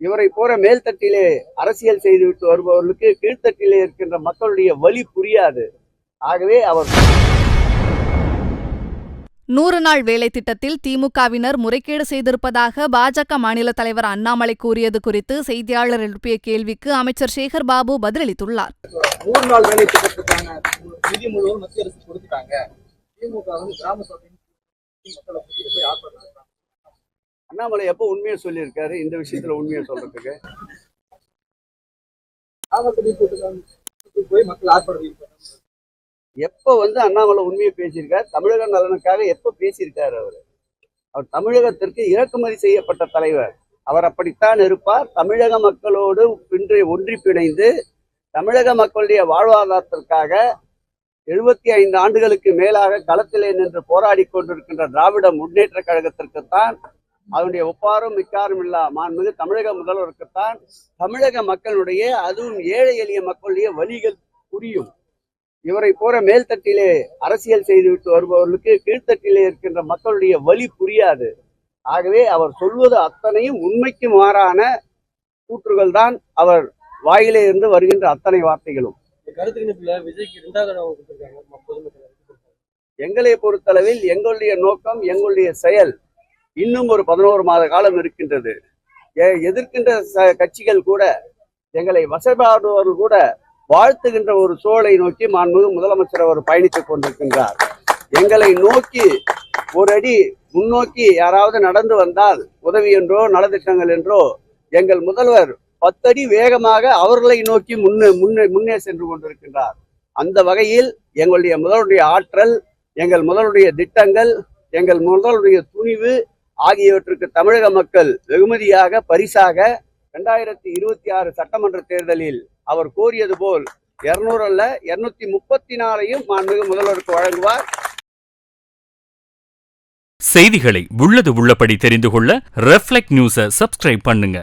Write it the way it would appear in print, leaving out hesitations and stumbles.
இவரை போற மேல்தட்டிலே அரசியல் செய்துவிட்டு வருபவர்களுக்கு கீழ்த்தட்டிலே இருக்கின்ற மக்களுடைய வலி புரியாது. ஆகவே அவர் 100 நாள் வேலை திட்டத்தில் திமுகவினர் முறைகேடு செய்திருப்பதாக பாஜக மாநில தலைவர் அண்ணாமலை கூறியது குறித்து செய்தியாளர் எழுப்பிய கேள்விக்கு அமைச்சர் சேகர் பாபு பதிலளித்துள்ளார். 100 நாள் வேலை திட்டத்துக்கான நிதி முழுவதும் மத்திய அரசு கொடுத்துட்டாங்க. திமுக கிராம சபையின் மக்களை போய் ஆர்ப்பாட்டம். அண்ணாமலை எப்போ உண்மையை சொல்லியிருக்காரு இந்த விஷயத்துல உண்மையை சொல்றதுக்கு? கிராம சபை கூட்டத்தில் போய் மக்கள் ஆர்ப்பாட்டம். எப்ப அண்ணாமலை உண்மையை பேசியிருக்காரு? தமிழக நலனுக்காக எப்ப பேசியிருக்காரு? அவர் தமிழகத்திற்கு இறக்குமதி செய்யப்பட்ட தலைவர். அவர் அப்படித்தான் இருப்பார். தமிழக மக்களோடு இன்று ஒன்றி பிணைந்து தமிழக மக்களுடைய வாழ்வாதாரத்திற்காக 75 ஆண்டுகளுக்கு மேலாக களத்திலே நின்று போராடி கொண்டிருக்கின்ற திராவிட முன்னேற்ற கழகத்திற்குத்தான், அதனுடைய ஒப்பாரும் மிக்காரும் இல்லா மாண்புமிகு தமிழக முதல்வருக்குத்தான் தமிழக மக்களுடைய, அதுவும் ஏழை எளிய மக்களுடைய வலிகள் புரியும். இவரை போற மேல்தட்டிலே அரசியல் செய்துவிட்டு வருபவர்களுக்கு கீழ்த்தட்டிலே இருக்கின்ற மக்களுடைய வலி புரியாது. ஆகவே அவர் சொல்வது அத்தனையும் உண்மைக்கு மாறான கூற்றுகள் தான் அவர் வாயிலே இருந்து வருகின்ற அத்தனை வார்த்தைகளும். எங்களை பொறுத்தளவில் எங்களுடைய நோக்கம், எங்களுடைய செயல் இன்னும் ஒரு 11 மாத காலம் இருக்கின்றது. எதிர்க்கின்ற கட்சிகள் கூட, எங்களை வசைபாடுபவர்கள் கூட வாழ்த்துகின்ற ஒரு சூழலை நோக்கி மாண்புமிகு முதலமைச்சர் அவர் பயணித்துக் கொண்டிருக்கின்றார். எங்களை நோக்கி ஒரு அடி முன்னோக்கி யாராவது நடந்து வந்தால் உதவி என்றோ நலத்திட்டங்கள் என்றோ எங்கள் முதல்வர் 10 அடி வேகமாக அவர்களை நோக்கி முன்னே சென்று கொண்டிருக்கின்றார். அந்த வகையில் எங்களுடைய முதல்வருடைய ஆற்றல், எங்கள் முதல்வருடைய திட்டங்கள், எங்கள் முதல்வருடைய துணிவு ஆகியவற்றுக்கு தமிழக மக்கள் வெகுமதியாக, பரிசாக 2026 சட்டமன்ற தேர்தலில் அவர் கோரியது போல் 200 அல்ல 234ஐயும் மாண்புமிகு முதல்வருக்கு வழங்குவார். செய்திகளை உள்ளது உள்ளபடி தெரிந்து கொள்ள ரெஃப்ளெக்ட் நியூஸை சப்ஸ்கிரைப் பண்ணுங்க.